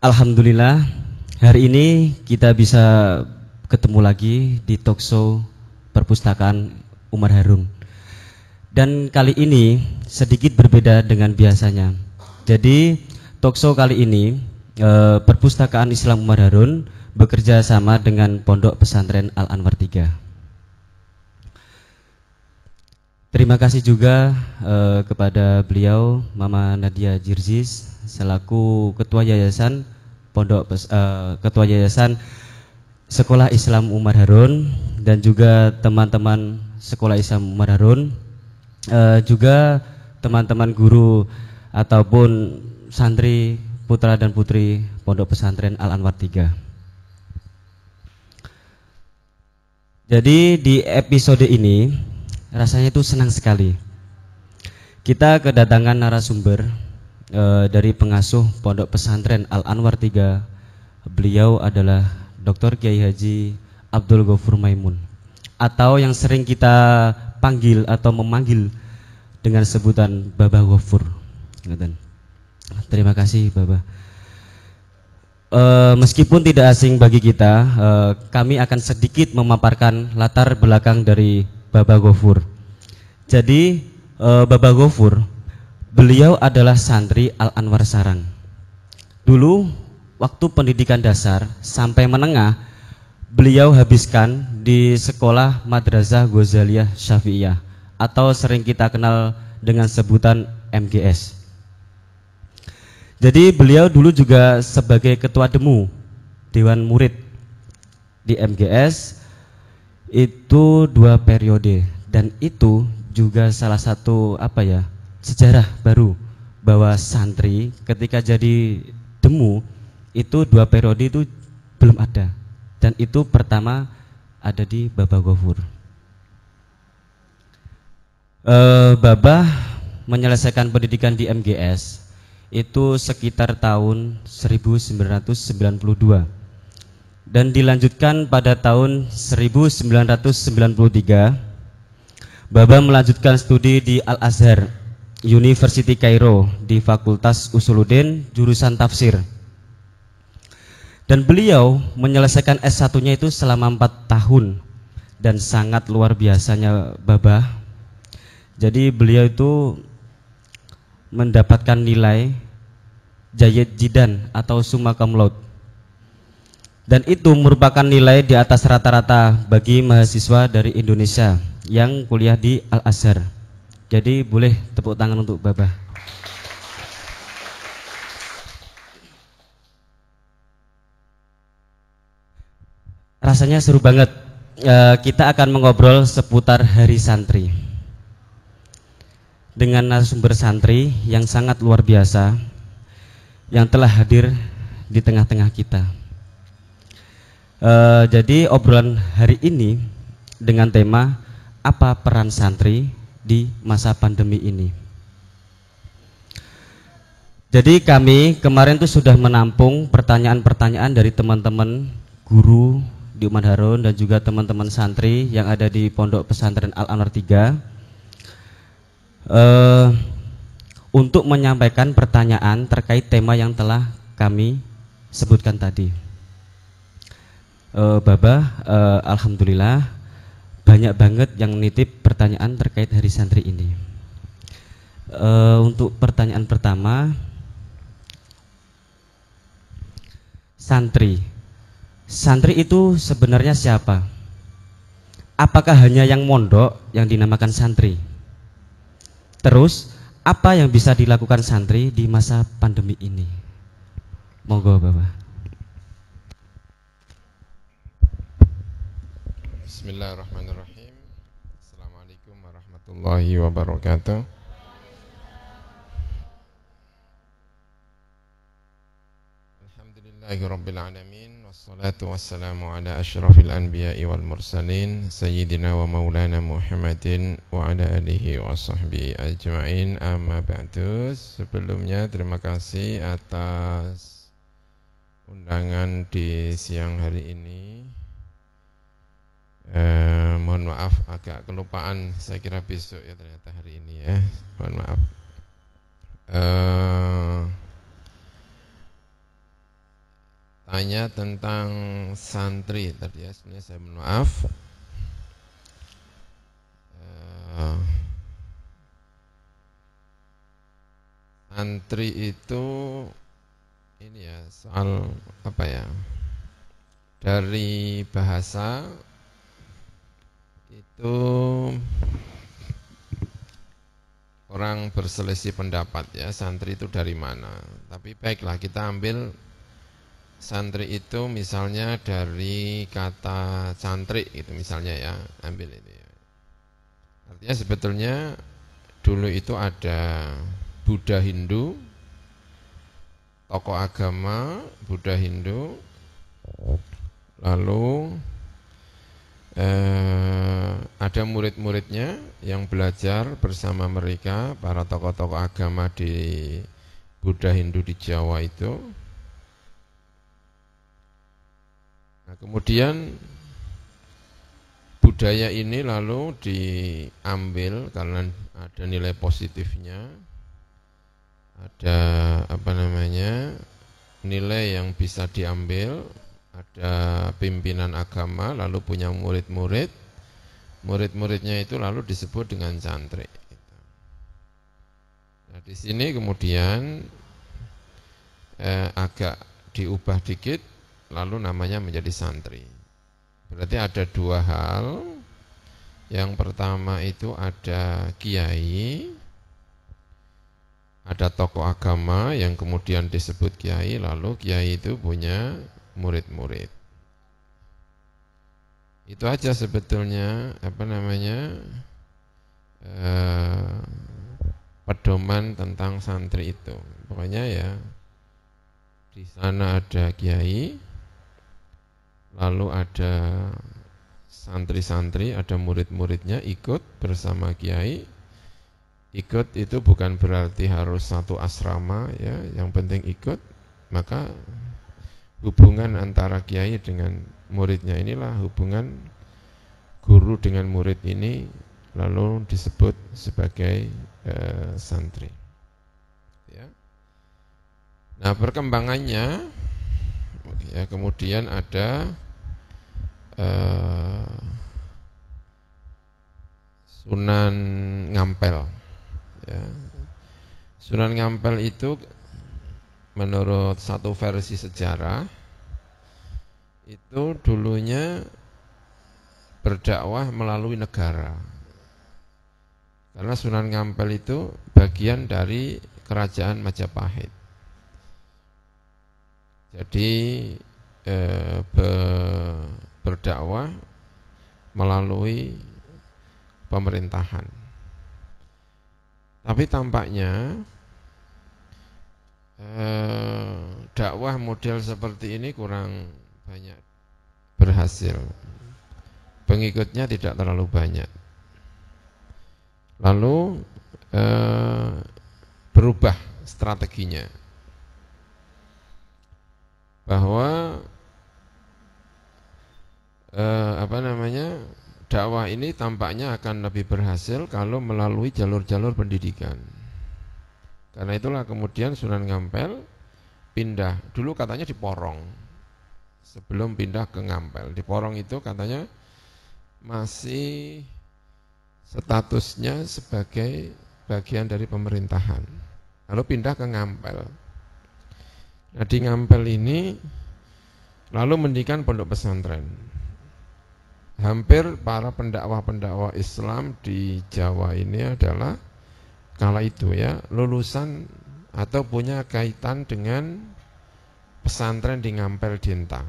Alhamdulillah, hari ini kita bisa ketemu lagi di talkshow perpustakaan Umar Harun. Dan kali ini sedikit berbeda dengan biasanya. Jadi talkshow kali ini perpustakaan Islam Umar Harun bekerja sama dengan Pondok Pesantren Al Anwar 3. Terima kasih juga kepada beliau Mama Nadia Jirzis selaku Ketua Yayasan Ketua Yayasan Sekolah Islam Umar Harun, dan juga teman-teman Sekolah Islam Umar Harun, juga teman-teman guru ataupun santri putra dan putri Pondok Pesantren Al Anwar 3. Jadi di episode ini rasanya itu senang sekali. Kita kedatangan narasumber dari pengasuh Pondok Pesantren Al Anwar 3. Beliau adalah Dr. Kiai Haji Abdul Ghafur Maimun, atau yang sering kita panggil atau memanggil dengan sebutan Baba Ghafur. Terima kasih Baba. Meskipun tidak asing bagi kita, kami akan sedikit memaparkan latar belakang dari Baba Ghafur. Jadi Baba Ghafur, beliau adalah santri Al Anwar Sarang. Dulu waktu pendidikan dasar sampai menengah beliau habiskan di sekolah Madrasah Ghazaliyah Syafi'iyah, atau sering kita kenal dengan sebutan MGS. Jadi beliau dulu juga sebagai ketua DEMU, Dewan Murid di MGS, itu 2 periode, dan itu juga salah satu sejarah baru bahwa santri ketika jadi DEMU itu 2 periode itu belum ada, dan itu pertama ada di Baba Ghafur. Baba menyelesaikan pendidikan di MGS itu sekitar tahun 1992 dan dilanjutkan pada tahun 1993. Baba melanjutkan studi di Al Azhar University Kairo di Fakultas Usuluddin jurusan tafsir. Dan beliau menyelesaikan S1-nya itu selama 4 tahun, dan sangat luar biasanya Baba. Jadi beliau itu mendapatkan nilai Jayyid Jidan atau summa cum laude, dan itu merupakan nilai di atas rata-rata bagi mahasiswa dari Indonesia yang kuliah di Al Azhar. Jadi boleh tepuk tangan untuk Baba. Rasanya seru banget. Kita akan mengobrol seputar Hari Santri dengan narasumber santri yang sangat luar biasa yang telah hadir di tengah-tengah kita. Jadi obrolan hari ini dengan tema apa peran santri di masa pandemi ini. Jadi kami kemarin tuh sudah menampung pertanyaan-pertanyaan dari teman-teman guru di Umar Harun dan juga teman-teman santri yang ada di Pondok Pesantren Al Anwar 3 untuk menyampaikan pertanyaan terkait tema yang telah kami sebutkan tadi. Baba, alhamdulillah banyak banget yang nitip pertanyaan terkait Hari Santri ini. Untuk pertanyaan pertama, santri itu sebenarnya siapa? Apakah hanya yang mondok yang dinamakan santri? Terus apa yang bisa dilakukan santri di masa pandemi ini? Monggo Bapak. Bismillahirrahmanirrahim. Assalamualaikum warahmatullahi wabarakatuh. Alhamdulillahirabbil alamin, wassalatu wassalamu ala asyrafil anbiya'i wal mursalin sayyidina wa maulana Muhammadin wa ala alihi wa sahbihi ajma'in. Amma ba'du. Sebelumnya terima kasih atas undangan di siang hari ini. Mohon maaf agak kelupaan, saya kira besok ya, ternyata hari ini ya. Mohon maaf. bertanya tentang santri tadi ya, sebenarnya saya mohon maaf. Santri itu ini ya soal apa ya? Dari bahasa itu orang berselisih pendapat ya, santri itu dari mana. Tapi baiklah kita ambil santri itu misalnya dari kata cantrik itu misalnya ya, ambil itu ya. Artinya sebetulnya dulu itu ada Buddha Hindu, tokoh agama Buddha Hindu, lalu ada murid-muridnya yang belajar bersama mereka, para tokoh-tokoh agama di Buddha Hindu di Jawa itu. Nah, kemudian budaya ini lalu diambil karena ada nilai positifnya, ada apa namanya, nilai yang bisa diambil, ada pimpinan agama lalu punya murid-murid, murid-muridnya itu lalu disebut dengan santri. Nah, di sini kemudian agak diubah dikit, lalu namanya menjadi santri. Berarti ada dua hal. Yang pertama itu ada kiai, ada tokoh agama yang kemudian disebut kiai, lalu kiai itu punya murid-murid. Itu aja sebetulnya apa namanya pedoman tentang santri itu. Pokoknya ya di sana ada kiai, lalu ada santri-santri, ada murid-muridnya ikut bersama kiai. Ikut itu bukan berarti harus satu asrama ya, yang penting ikut. Maka hubungan antara kiai dengan muridnya inilah hubungan guru dengan murid ini lalu disebut sebagai santri. Ya. Nah, perkembangannya ya kemudian ada Sunan Ngampel. Ya. Sunan Ngampel itu menurut satu versi sejarah itu dulunya berdakwah melalui negara. Karena Sunan Ngampel itu bagian dari kerajaan Majapahit. Jadi berdakwah melalui pemerintahan. Tapi tampaknya dakwah model seperti ini kurang banyak berhasil. Pengikutnya tidak terlalu banyak. Lalu berubah strateginya, bahwa dakwah ini tampaknya akan lebih berhasil kalau melalui jalur-jalur pendidikan. Karena itulah kemudian Sunan Ngampel pindah, dulu katanya di Porong, sebelum pindah ke Ngampel. Di Porong itu katanya masih statusnya sebagai bagian dari pemerintahan, lalu pindah ke Ngampel. Nah, di Ngampel ini lalu mendirikan pondok pesantren. Hampir para pendakwah-pendakwah Islam di Jawa ini adalah kala itu ya lulusan atau punya kaitan dengan pesantren di Ngampel Dintang.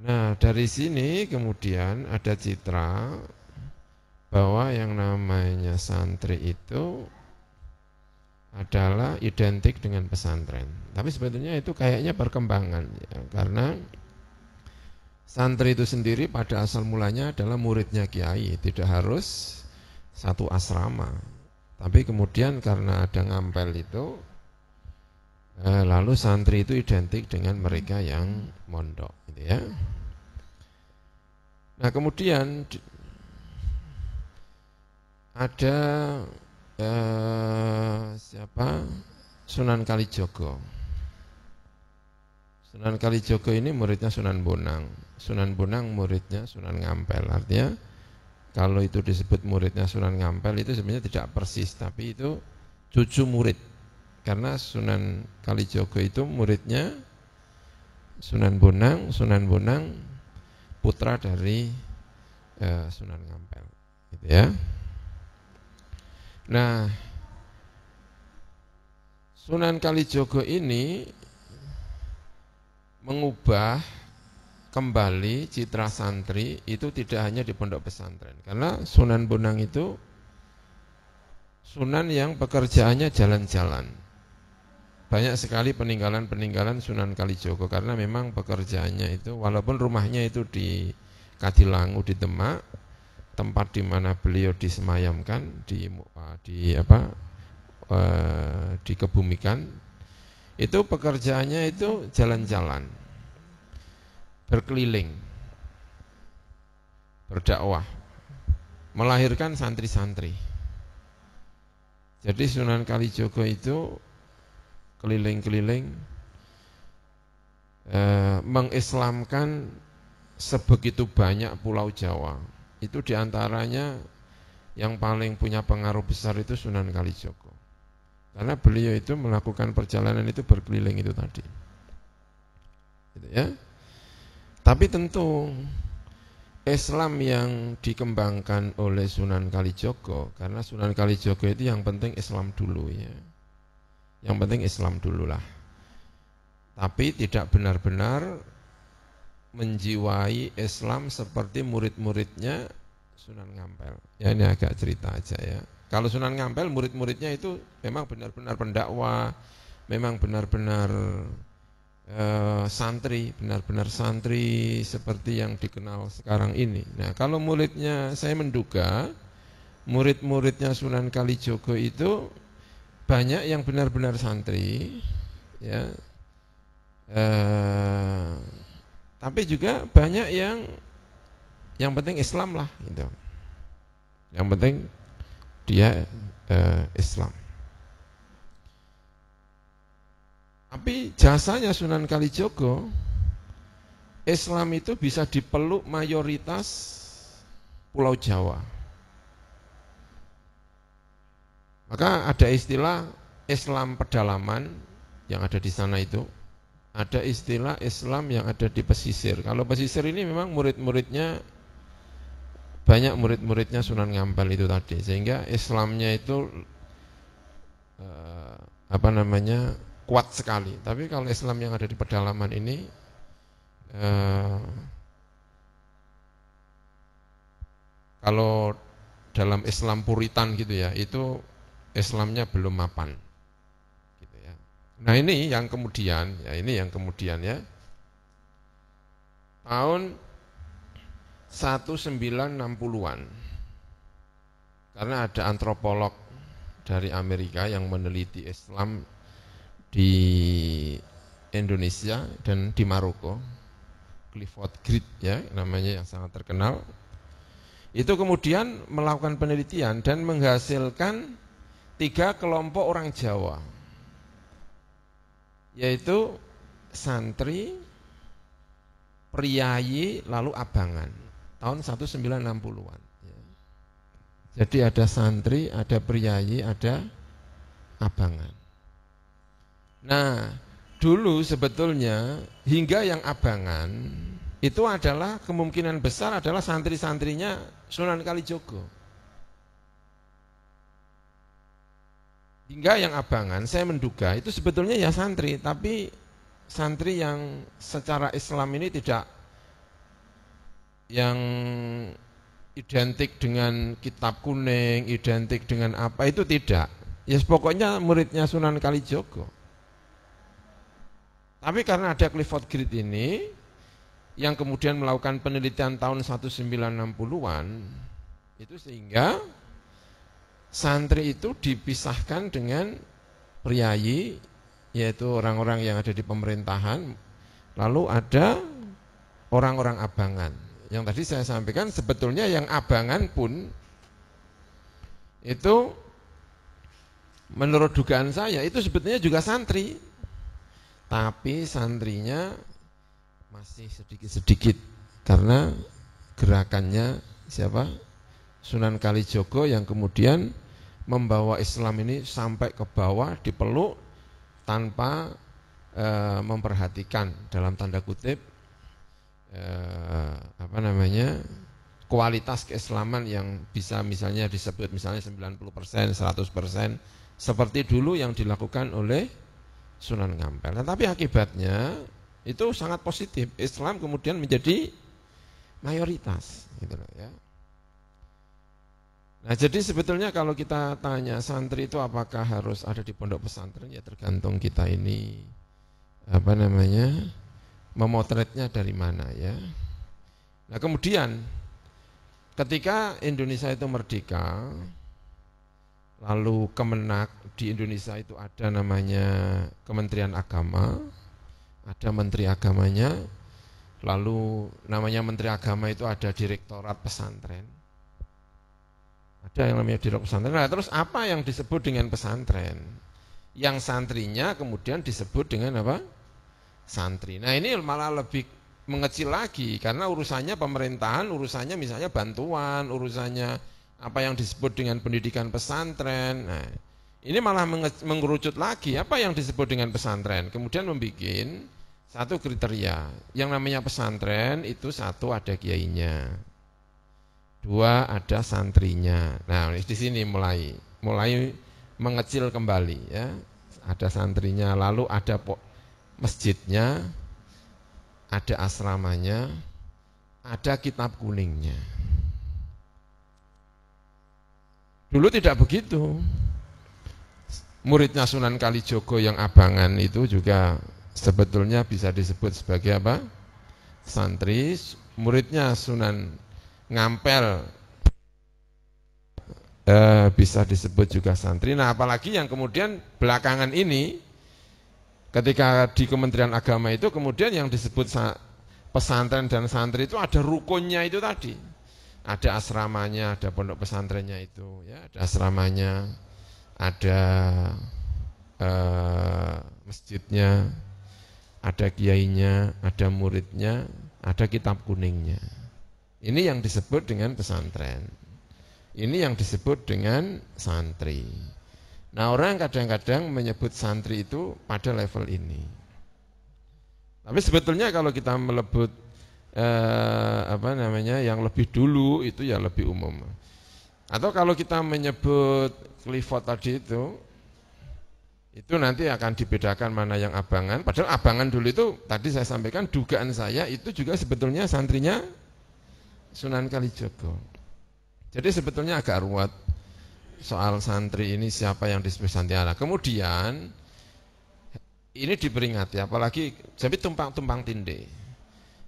Nah, dari sini kemudian ada citra bahwa yang namanya santri itu adalah identik dengan pesantren. Tapi sebetulnya itu kayaknya perkembangan ya, karena santri itu sendiri pada asal mulanya adalah muridnya kiai, tidak harus satu asrama. Tapi kemudian karena ada Ngampel itu, lalu santri itu identik dengan mereka yang mondok, gitu ya. Nah, kemudian ada Sunan Kalijogo. Sunan Kalijogo ini muridnya Sunan Bonang. Sunan Bonang muridnya Sunan Ngampel. Artinya kalau itu disebut muridnya Sunan Ngampel itu sebenarnya tidak persis, tapi itu cucu murid. Karena Sunan Kalijogo itu muridnya Sunan Bonang putra dari Sunan Ngampel, gitu ya. Nah, Sunan Kalijogo ini mengubah kembali citra santri itu tidak hanya di pondok pesantren, karena Sunan Bonang itu sunan yang pekerjaannya jalan-jalan. Banyak sekali peninggalan-peninggalan Sunan Kalijogo karena memang pekerjaannya itu walaupun rumahnya itu di Kadilangu di Demak, tempat di mana beliau disemayamkan dikebumikan, itu pekerjaannya itu jalan-jalan, berkeliling, berdakwah, melahirkan santri-santri. Jadi Sunan Kalijogo itu keliling-keliling mengislamkan sebegitu banyak pulau Jawa. Itu diantaranya yang paling punya pengaruh besar itu Sunan Kalijogo. Karena beliau itu melakukan perjalanan itu berkeliling itu tadi. Gitu ya. Tapi tentu Islam yang dikembangkan oleh Sunan Kalijogo, karena Sunan Kalijogo itu yang penting Islam dulu ya. Yang penting Islam dululah. Tapi tidak benar-benar menjiwai Islam seperti murid-muridnya Sunan Ngampel. Ya ini agak cerita aja ya. Kalau Sunan Ngampel murid-muridnya itu memang benar-benar pendakwah, memang benar-benar santri, benar-benar santri seperti yang dikenal sekarang ini. Nah, kalau muridnya, saya menduga murid-muridnya Sunan Kalijogo itu banyak yang benar-benar santri, ya. Tapi juga banyak yang penting Islam lah, gitu. Yang penting dia Islam. Tapi jasanya Sunan Kalijogo, Islam itu bisa dipeluk mayoritas Pulau Jawa. Maka ada istilah Islam pedalaman yang ada di sana itu. Ada istilah Islam yang ada di pesisir. Kalau pesisir ini memang murid-muridnya banyak murid-muridnya Sunan Ngampel itu tadi. Sehingga Islamnya itu kuat sekali. Tapi kalau Islam yang ada di pedalaman ini kalau dalam Islam Puritan gitu ya, itu Islamnya belum mapan gitu ya. Nah ini yang kemudian ya tahun 1960-an, karena ada antropolog dari Amerika yang meneliti Islam di Indonesia dan di Maroko, Clifford Geertz ya namanya, yang sangat terkenal. Itu kemudian melakukan penelitian dan menghasilkan 3 kelompok orang Jawa, yaitu santri, priyayi, lalu abangan, tahun 1960-an. Jadi ada santri, ada priyayi, ada abangan. Nah, dulu sebetulnya hingga yang abangan itu adalah kemungkinan besar adalah santri-santrinya Sunan Kalijogo. Hingga yang abangan, saya menduga itu sebetulnya ya santri, tapi santri yang secara Islam ini tidak yang identik dengan kitab kuning, identik dengan apa, itu tidak. Ya pokoknya muridnya Sunan Kalijogo. Tapi karena ada Clifford Geertz ini, yang kemudian melakukan penelitian tahun 1960-an, itu sehingga santri itu dipisahkan dengan priyayi, yaitu orang-orang yang ada di pemerintahan, lalu ada orang-orang abangan. Yang tadi saya sampaikan sebetulnya yang abangan pun itu menurut dugaan saya itu sebetulnya juga santri. Tapi santrinya masih sedikit-sedikit karena gerakannya siapa? Sunan Kalijogo yang kemudian membawa Islam ini sampai ke bawah, dipeluk tanpa memperhatikan dalam tanda kutip kualitas keislaman yang bisa misalnya disebut misalnya 90%, 100% seperti dulu yang dilakukan oleh Sunan Ngampel. Tapi akibatnya itu sangat positif. Islam kemudian menjadi mayoritas, gitu loh ya. Nah, jadi sebetulnya kalau kita tanya santri itu apakah harus ada di pondok pesantren, ya tergantung kita ini memotretnya dari mana ya. Nah, kemudian ketika Indonesia itu merdeka, lalu Kemenak di Indonesia itu ada namanya Kementerian Agama, ada Menteri Agamanya, lalu namanya Menteri Agama itu ada Direktorat Pesantren. Ada yang namanya Direktorat Pesantren. Nah, terus apa yang disebut dengan pesantren? Yang santrinya kemudian disebut dengan apa? Santri. Nah, ini malah lebih mengecil lagi karena urusannya pemerintahan, urusannya misalnya bantuan, urusannya apa yang disebut dengan pendidikan pesantren. Nah, ini malah mengerucut lagi apa yang disebut dengan pesantren. Kemudian membuat satu kriteria. Yang namanya pesantren itu satu ada kiainya. Dua ada santrinya. Nah, di sini mulai mengecil kembali ya. Ada santrinya, lalu ada masjidnya, ada asramanya, ada kitab kuningnya. Dulu tidak begitu. Muridnya Sunan Kalijogo yang abangan itu juga sebetulnya bisa disebut sebagai apa? Santri. Muridnya Sunan Ngampel bisa disebut juga santri. Nah, apalagi yang kemudian belakangan ini ketika di Kementerian Agama itu kemudian yang disebut pesantren dan santri itu ada rukunnya itu tadi. Ada asramanya, ada pondok pesantrennya itu, ya, ada asramanya, ada masjidnya, ada kiainya, ada muridnya, ada kitab kuningnya. Ini yang disebut dengan pesantren. Ini yang disebut dengan santri. Nah, orang kadang-kadang menyebut santri itu pada level ini. Tapi sebetulnya kalau kita melebut yang lebih dulu itu ya lebih umum. Atau kalau kita menyebut Clifford tadi itu nanti akan dibedakan mana yang abangan. Padahal abangan dulu itu tadi saya sampaikan dugaan saya itu juga sebetulnya santrinya Sunan Kalijogo. Jadi sebetulnya agak ruwet soal santri ini siapa yang disebut santri. Kemudian ini diperingati, apalagi jadi tumpang tindih.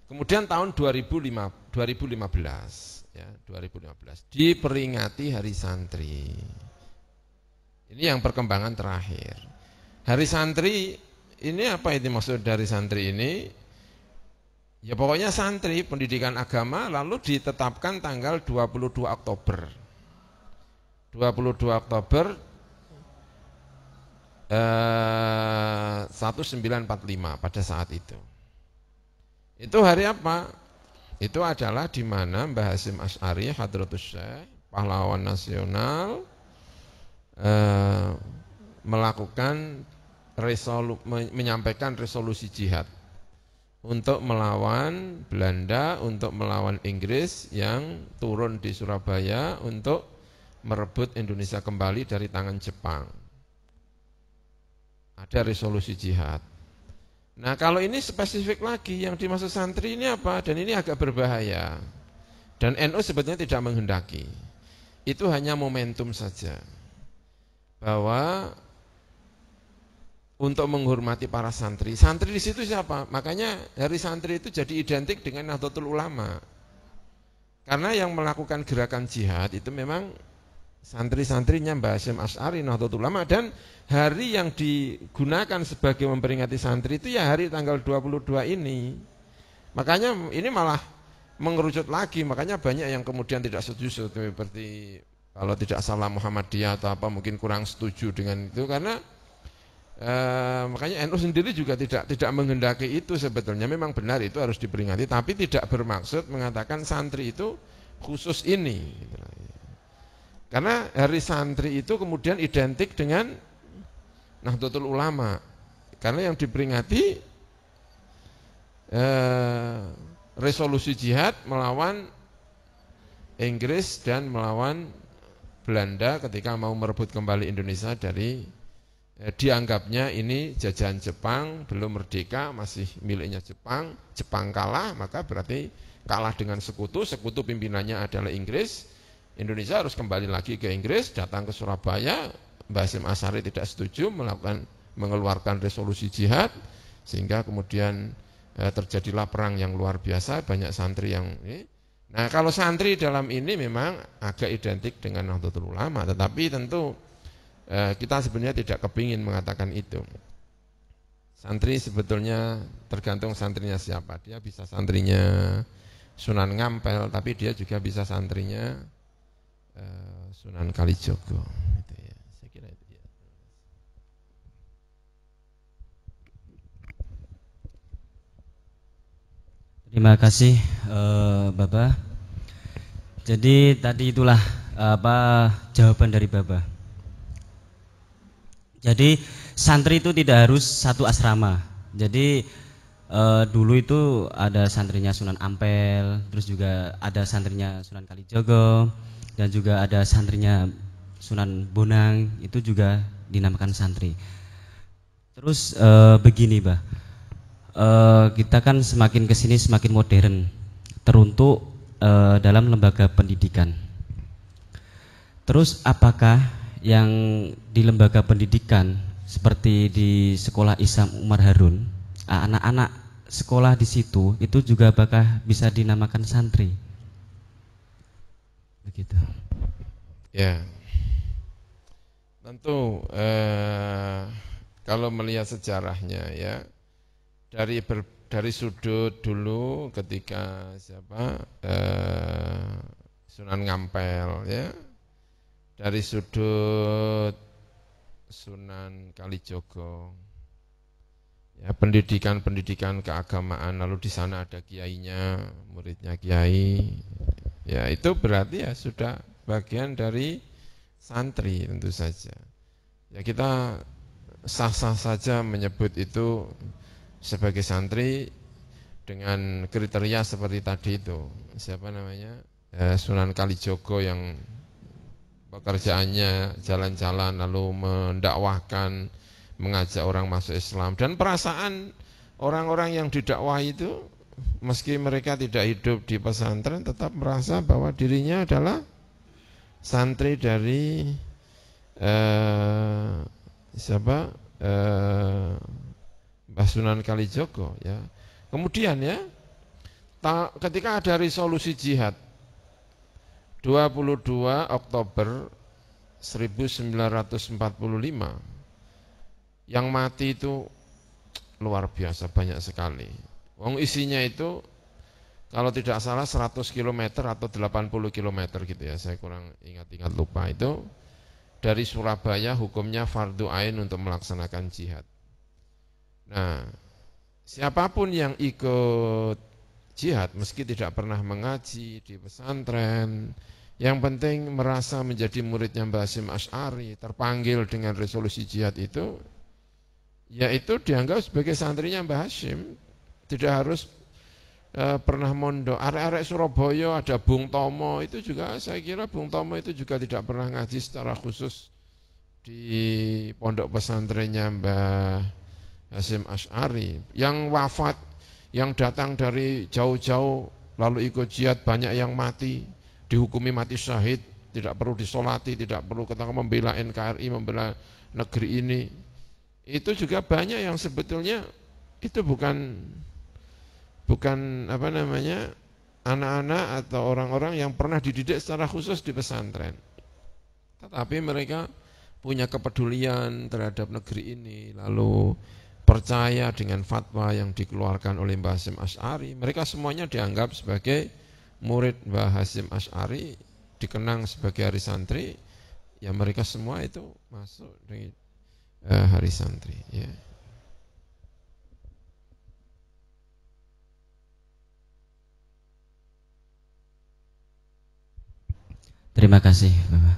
Kemudian tahun 2015 diperingati Hari Santri. Ini yang perkembangan terakhir. Hari Santri ini apa itu maksud dari santri ini? Ya pokoknya santri pendidikan agama lalu ditetapkan tanggal 22 Oktober 1945 pada saat itu. Itu hari apa? Itu adalah di mana Mbah Hasyim Asy'ari Hadratus Syekh, pahlawan nasional, menyampaikan resolusi jihad untuk melawan Belanda, untuk melawan Inggris yang turun di Surabaya untuk merebut Indonesia kembali dari tangan Jepang. Ada resolusi jihad. Nah, kalau ini spesifik lagi, yang dimaksud santri ini apa? Dan ini agak berbahaya. Dan NU sebetulnya tidak menghendaki. Itu hanya momentum saja. Bahwa untuk menghormati para santri. Santri di situ siapa? Makanya hari santri itu jadi identik dengan Nahdlatul Ulama. Karena yang melakukan gerakan jihad itu memang santri-santrinya Mbah Hasyim Asy'ari Nahdlatul Ulama, dan hari yang digunakan sebagai memperingati santri itu ya hari tanggal 22 ini. Makanya ini malah mengerucut lagi, makanya banyak yang kemudian tidak setuju seperti kalau tidak salah Muhammadiyah atau apa mungkin kurang setuju dengan itu karena Makanya NU sendiri juga tidak menghendaki itu sebetulnya. Memang benar itu harus diperingati, tapi tidak bermaksud mengatakan santri itu khusus ini. Karena hari santri itu kemudian identik dengan Nahdlatul Ulama. Karena yang diperingati resolusi jihad melawan Inggris dan melawan Belanda ketika mau merebut kembali Indonesia dari dianggapnya ini jajahan Jepang, belum merdeka, masih miliknya Jepang. Jepang kalah, maka berarti kalah dengan sekutu, sekutu pimpinannya adalah Inggris. Indonesia harus kembali lagi ke Inggris, datang ke Surabaya. Mbah Hasyim Asy'ari tidak setuju mengeluarkan resolusi jihad, sehingga kemudian terjadilah perang yang luar biasa, banyak santri yang ini. Nah, kalau santri dalam ini memang agak identik dengan Nahdlatul Ulama, tetapi tentu kita sebenarnya tidak kepingin mengatakan itu. Santri sebetulnya tergantung santrinya siapa. Dia bisa santrinya Sunan Ngampel, tapi dia juga bisa santrinya Sunan Kalijogo. Itu ya. Saya kira itu ya. Terima kasih Bapak. Jadi tadi itulah jawaban dari Bapak. Jadi santri itu tidak harus satu asrama. Jadi dulu itu ada santrinya Sunan Ampel, terus juga ada santrinya Sunan Kalijogo, dan juga ada santrinya Sunan Bonang, itu juga dinamakan santri. Terus begini, Bah, kita kan semakin kesini semakin modern, teruntuk dalam lembaga pendidikan. Terus apakah yang di lembaga pendidikan seperti di sekolah Isam Umar Harun, anak-anak sekolah di situ itu juga apakah bisa dinamakan santri? Begitu. Ya, tentu kalau melihat sejarahnya ya, dari sudut dulu ketika Sunan Ngampel ya, dari sudut Sunan Kalijogo, ya, pendidikan keagamaan, lalu di sana ada kiainya, muridnya kiai, ya itu berarti ya sudah bagian dari santri tentu saja. Ya kita sah-sah saja menyebut itu sebagai santri dengan kriteria seperti tadi itu. Siapa namanya? Sunan Kalijogo yang pekerjaannya jalan-jalan lalu mendakwahkan, mengajak orang masuk Islam, dan perasaan orang-orang yang didakwahi itu meski mereka tidak hidup di pesantren tetap merasa bahwa dirinya adalah santri dari Mbah Sunan Kalijogo ya. Kemudian ya ketika ada resolusi jihad 22 Oktober 1945, yang mati itu luar biasa banyak sekali. Wong isinya itu kalau tidak salah 100 km atau 80 km gitu ya, saya kurang ingat-ingat lupa itu. Dari Surabaya hukumnya fardu ain untuk melaksanakan jihad. Nah, siapapun yang ikut jihad meski tidak pernah mengaji di pesantren, yang penting merasa menjadi muridnya Mbah Hasyim Asy'ari, terpanggil dengan resolusi jihad itu, yaitu dianggap sebagai santrinya Mbah Hasyim. Tidak harus pernah mondok. Arek-arek Surabaya ada Bung Tomo, itu juga saya kira Bung Tomo itu juga tidak pernah ngaji secara khusus di pondok pesantrennya Mbah Hasyim Asy'ari. Yang wafat, yang datang dari jauh-jauh lalu ikut jihad, banyak yang mati, dihukumi mati syahid, tidak perlu disolati, tidak perlu kita membela NKRI, membela negeri ini. Itu juga banyak yang sebetulnya itu bukan anak-anak atau orang-orang yang pernah dididik secara khusus di pesantren, tetapi mereka punya kepedulian terhadap negeri ini, lalu percaya dengan fatwa yang dikeluarkan oleh Mbah Hasyim Asy'ari. Mereka semuanya dianggap sebagai murid Mbah Hasyim Asy'ari, dikenang sebagai hari santri. Ya mereka semua itu masuk hari santri ya. Terima kasih, Bapak.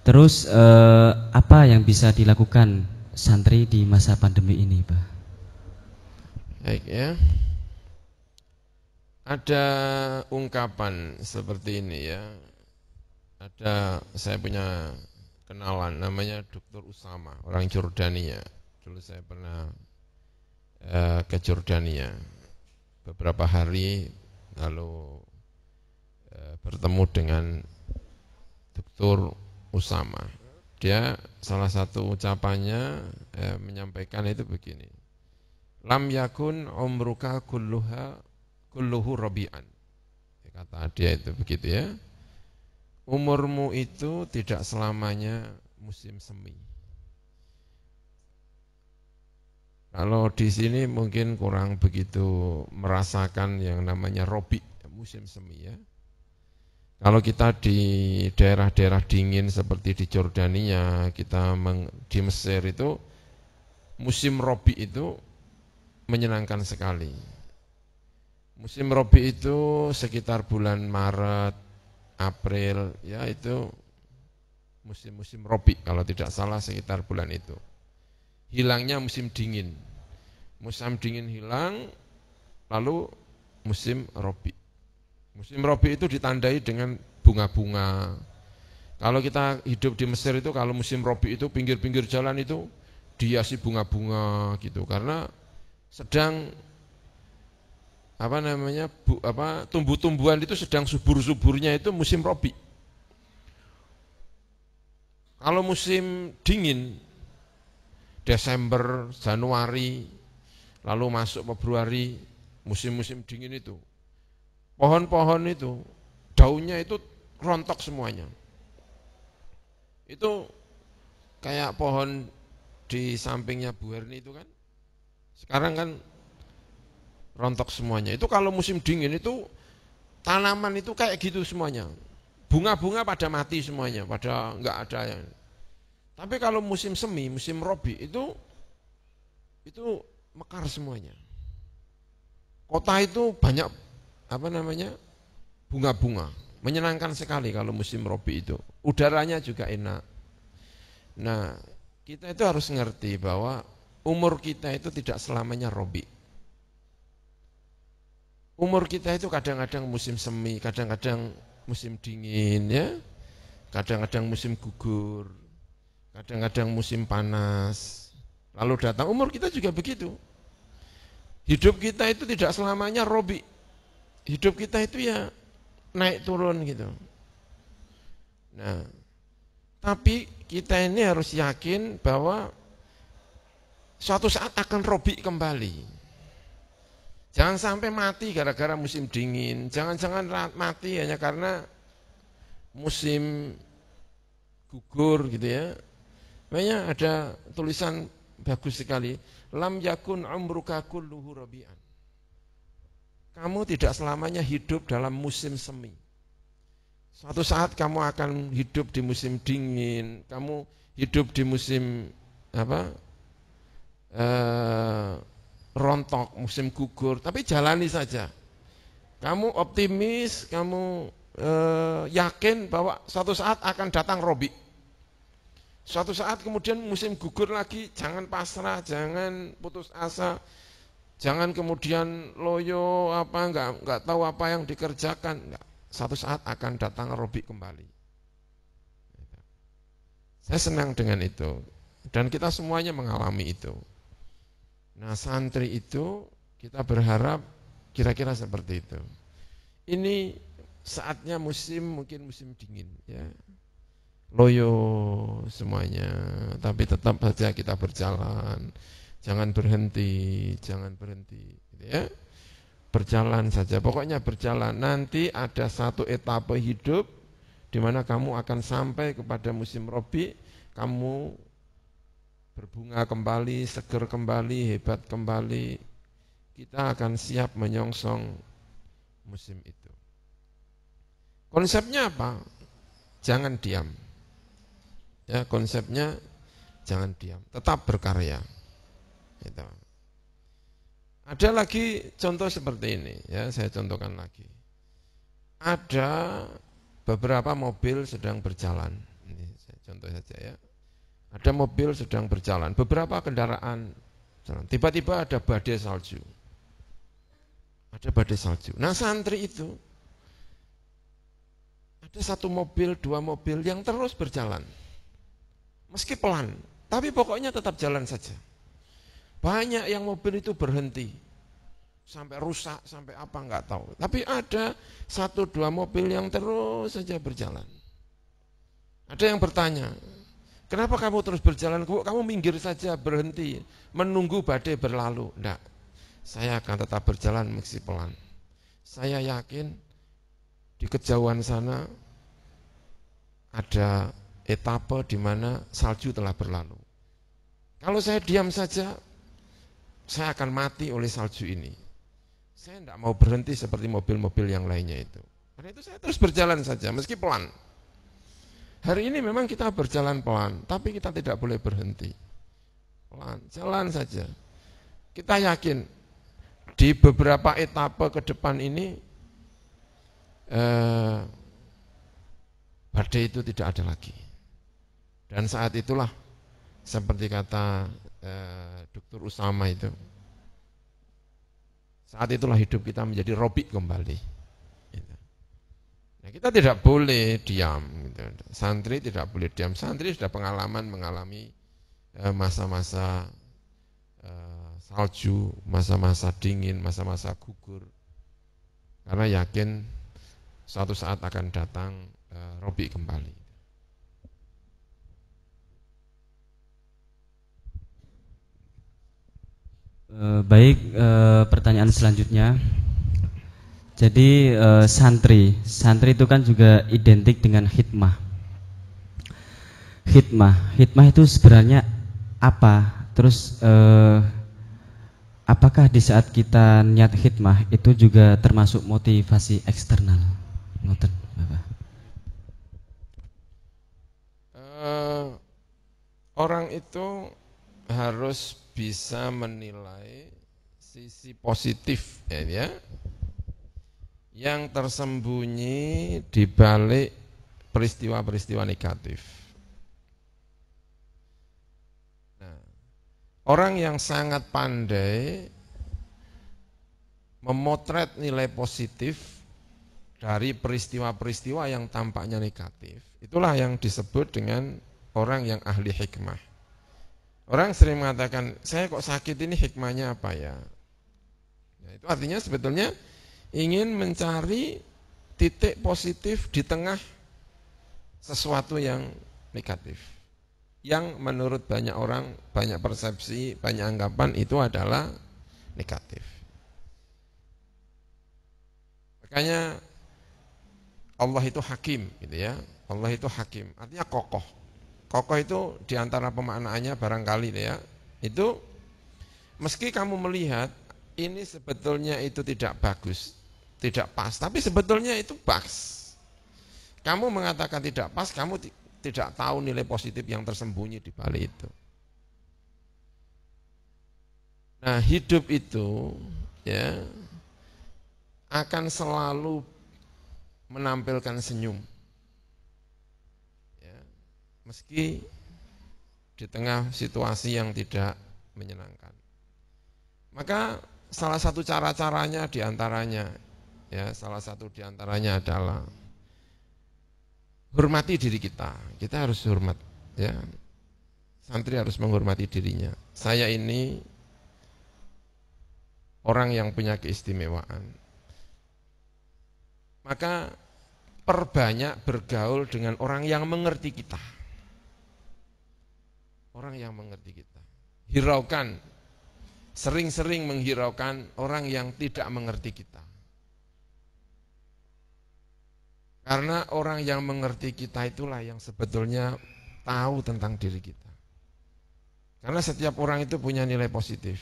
Terus apa yang bisa dilakukan santri di masa pandemi ini, Pak? Baik ya. Ada ungkapan seperti ini ya. Saya punya kenalan namanya Dr. Usama, orang Jordania. Dulu saya pernah ke Jordania beberapa hari lalu bertemu dengan Dr. Usama. Dia salah satu ucapannya menyampaikan itu begini. Lam yakun umruka kulluhu rabi'an. Kata dia itu begitu ya. Umurmu itu tidak selamanya musim semi. Kalau di sini mungkin kurang begitu merasakan yang namanya robi, musim semi ya. Kalau kita di daerah-daerah dingin seperti di Jordania, di Mesir itu musim robi itu menyenangkan sekali. Musim robi itu sekitar bulan Maret, April, ya itu musim-musim robi kalau tidak salah sekitar bulan itu. Hilangnya musim dingin. Musim dingin hilang, lalu musim robi. Musim robi itu ditandai dengan bunga-bunga. Kalau kita hidup di Mesir itu kalau musim robi itu pinggir-pinggir jalan itu dihiasi bunga-bunga gitu karena sedang tumbuh-tumbuhan itu sedang subur-suburnya itu musim robi. Kalau musim dingin Desember, Januari, lalu masuk Februari, musim-musim dingin itu pohon-pohon itu daunnya itu rontok semuanya. Itu kayak pohon di sampingnya Bu Herni itu kan. Sekarang kan rontok semuanya. Itu kalau musim dingin itu tanaman itu kayak gitu semuanya. Bunga-bunga pada mati semuanya, pada enggak ada yang. Tapi kalau musim semi, musim robi itu mekar semuanya. Kota itu banyak bunga-bunga. Menyenangkan sekali kalau musim robi itu. Udaranya juga enak. Nah, kita itu harus ngerti bahwa umur kita itu tidak selamanya robi. Umur kita itu kadang-kadang musim semi, kadang-kadang musim dingin ya, kadang-kadang musim gugur, kadang-kadang musim panas. Lalu datang umur kita juga begitu. Hidup kita itu tidak selamanya robi. Hidup kita itu ya naik turun gitu. Nah, tapi kita ini harus yakin bahwa suatu saat akan robi kembali. Jangan sampai mati gara-gara musim dingin. Jangan-jangan mati hanya karena musim gugur gitu ya. Makanya ada tulisan bagus sekali. Lam yakun umruka kulluhu rabi'an. Kamu tidak selamanya hidup dalam musim semi. Suatu saat kamu akan hidup di musim dingin. Kamu hidup di musim rontok, musim gugur, tapi jalani saja. Kamu optimis, kamu yakin bahwa suatu saat akan datang robi. Suatu saat kemudian musim gugur lagi, jangan pasrah, jangan putus asa, jangan kemudian loyo enggak tahu apa yang dikerjakan. Enggak. Suatu saat akan datang robi kembali. Saya senang dengan itu dan kita semuanya mengalami itu. Nah, santri itu kita berharap kira-kira seperti itu. Ini saatnya mungkin musim dingin ya. Loyo semuanya, tapi tetap saja kita berjalan. Jangan berhenti gitu ya. Berjalan saja, pokoknya berjalan. Nanti ada satu etape hidup di mana kamu akan sampai kepada musim robi, kamu berbunga kembali, seger kembali, hebat kembali. Kita akan siap menyongsong musim itu. Konsepnya apa? Jangan diam. Ya, konsepnya jangan diam, tetap berkarya. Gitu. Ada lagi contoh seperti ini, ya saya contohkan lagi. Ada beberapa mobil sedang berjalan. Ini saya contoh saja ya. Ada mobil sedang berjalan, beberapa kendaraan jalan. Tiba-tiba ada badai salju. Ada badai salju. Nah santri itu ada satu mobil, dua mobil yang terus berjalan. Meski pelan, tapi pokoknya tetap jalan saja. Banyak yang mobil itu berhenti. Sampai rusak, sampai apa enggak tahu. Tapi ada satu dua mobil yang terus saja berjalan. Ada yang bertanya, kenapa kamu terus berjalan? Kamu minggir saja, berhenti, menunggu badai berlalu. Enggak, saya akan tetap berjalan meski pelan. Saya yakin di kejauhan sana ada etape di mana salju telah berlalu. Kalau saya diam saja, saya akan mati oleh salju ini. Saya tidak mau berhenti seperti mobil-mobil yang lainnya itu. Karena itu saya terus berjalan saja, meski pelan. Hari ini memang kita berjalan pelan, tapi kita tidak boleh berhenti. Pelan, jalan saja. Kita yakin di beberapa etape ke depan ini badai itu tidak ada lagi. Dan saat itulah seperti kata Dr. Usama itu, saat itulah hidup kita menjadi robik kembali. Nah, kita tidak boleh diam. Santri tidak boleh diam. Santri sudah pengalaman mengalami masa-masa salju, masa-masa dingin, masa-masa gugur. Karena yakin suatu saat akan datang robik kembali. Baik, pertanyaan selanjutnya. Jadi santri itu kan juga identik dengan hikmah. Hikmah itu sebenarnya apa? Terus apakah di saat kita niat hikmah itu juga termasuk motivasi eksternal? Orang itu harus bisa menilai sisi positif ya, yang tersembunyi di balik peristiwa-peristiwa negatif. Nah, orang yang sangat pandai memotret nilai positif dari peristiwa-peristiwa yang tampaknya negatif, itulah yang disebut dengan orang yang ahli hikmah. Orang sering mengatakan, saya kok sakit ini hikmahnya apa ya? Nah, itu artinya sebetulnya ingin mencari titik positif di tengah sesuatu yang negatif. Yang menurut banyak orang, banyak persepsi, banyak anggapan itu adalah negatif. Makanya Allah itu hakim, gitu ya. Allah itu hakim, artinya kokoh. Kokoh itu diantara pemaknaannya barangkali ya, itu meski kamu melihat ini sebetulnya itu tidak bagus, tidak pas, tapi sebetulnya itu pas. Kamu mengatakan tidak pas, kamu tidak tahu nilai positif yang tersembunyi di balik itu. Nah, hidup itu ya akan selalu menampilkan senyum. Meski di tengah situasi yang tidak menyenangkan. Maka salah satu cara-caranya diantaranya, ya salah satu diantaranya adalah hormati diri kita. Kita harus hormat, ya. Santri harus menghormati dirinya. Saya ini orang yang punya keistimewaan. Maka perbanyak bergaul dengan orang yang mengerti kita. Orang yang mengerti kita. Hiraukan, sering-sering menghiraukan orang yang tidak mengerti kita. Karena orang yang mengerti kita itulah yang sebetulnya tahu tentang diri kita. Karena setiap orang itu punya nilai positif.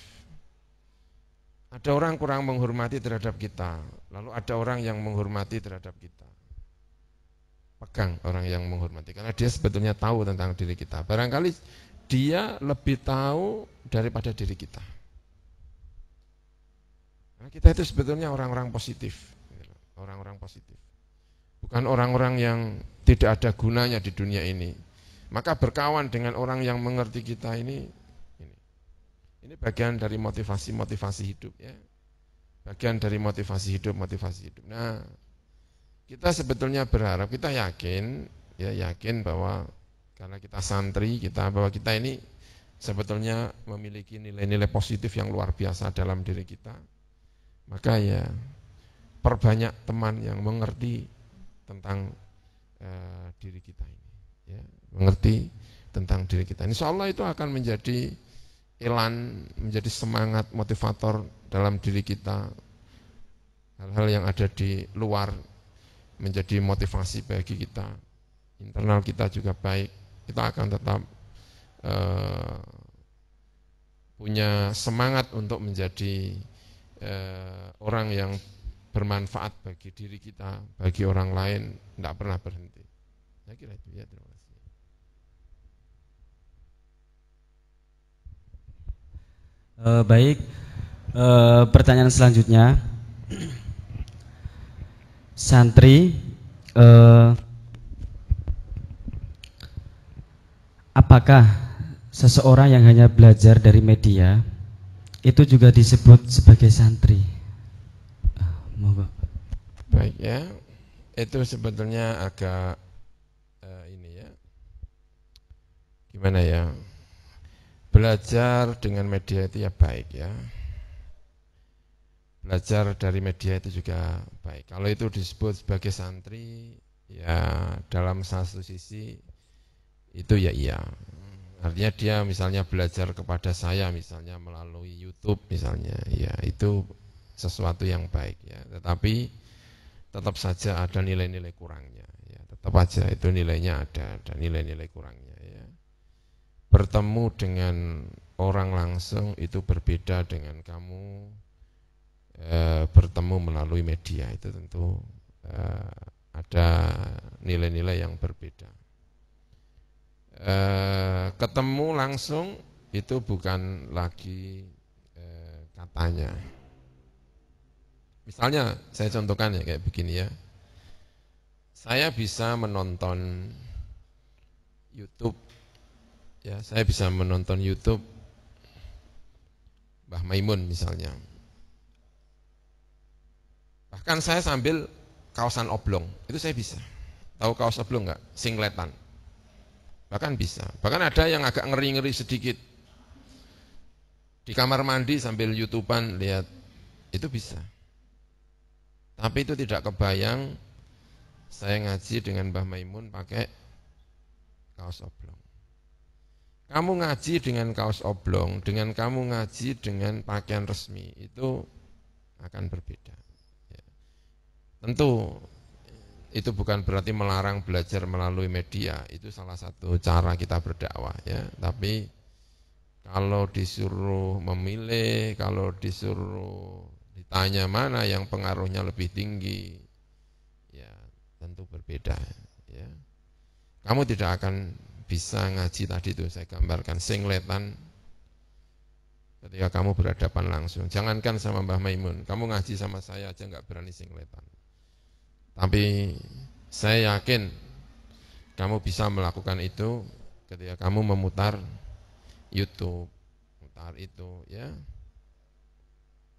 Ada orang kurang menghormati terhadap kita, lalu ada orang yang menghormati terhadap kita. Pegang orang yang menghormati, karena dia sebetulnya tahu tentang diri kita. Barangkali dia lebih tahu daripada diri kita. Karena kita itu sebetulnya orang-orang positif, orang-orang positif. Bukan orang-orang yang tidak ada gunanya di dunia ini. Maka berkawan dengan orang yang mengerti kita ini bagian dari motivasi hidup ya. Bagian dari motivasi hidup. Nah, kita sebetulnya berharap, kita yakin bahwa karena kita santri, bahwa kita ini sebetulnya memiliki nilai-nilai positif yang luar biasa dalam diri kita. Maka ya perbanyak teman yang mengerti tentang diri kita ini, ya, mengerti tentang diri kita. Insya Allah itu akan menjadi elan, menjadi semangat motivator dalam diri kita. Hal-hal yang ada di luar menjadi motivasi bagi kita. Internal kita juga baik. Kita akan tetap punya semangat untuk menjadi orang yang bermanfaat bagi diri kita, bagi orang lain, tidak pernah berhenti. Saya kira itu ya, terima kasih. Baik, pertanyaan selanjutnya, santri, apakah seseorang yang hanya belajar dari media itu juga disebut sebagai santri? Baik ya, itu sebetulnya agak gimana ya? Belajar dengan media itu ya baik ya. Belajar dari media itu juga baik. Kalau itu disebut sebagai santri, ya dalam satu sisi itu ya iya. Artinya dia misalnya belajar kepada saya misalnya melalui YouTube misalnya, ya itu sesuatu yang baik ya. Tetapi tetap saja ada nilai-nilai kurangnya ya. Tetap aja itu nilainya ada nilai-nilai kurangnya ya. Bertemu dengan orang langsung itu berbeda dengan kamu bertemu melalui media, itu tentu ada nilai-nilai yang berbeda. Ketemu langsung itu bukan lagi katanya. Misalnya saya contohkan ya kayak begini ya. Saya bisa menonton YouTube ya, saya bisa menonton YouTube Mbah Maimun misalnya. Bahkan saya sambil kaosan oblong, itu saya bisa. Tahu kaos oblong enggak? Singletan. Bahkan bisa. Bahkan ada yang agak ngeri-ngeri sedikit. Di kamar mandi sambil YouTubean lihat, itu bisa. Tapi itu tidak kebayang saya ngaji dengan Mbah Maimun pakai kaos oblong. Kamu ngaji dengan kaos oblong, dengan kamu ngaji dengan pakaian resmi, itu akan berbeda. Ya. Tentu itu bukan berarti melarang belajar melalui media, itu salah satu cara kita berdakwah ya. Tapi kalau disuruh memilih, kalau disuruh ditanya mana yang pengaruhnya lebih tinggi, ya tentu berbeda ya. Kamu tidak akan bisa ngaji tadi itu saya gambarkan singletan ketika kamu berhadapan langsung. Jangankan sama Mbah Maimun, kamu ngaji sama saya aja nggak berani singletan. Tapi saya yakin kamu bisa melakukan itu ketika kamu memutar YouTube, memutar itu ya.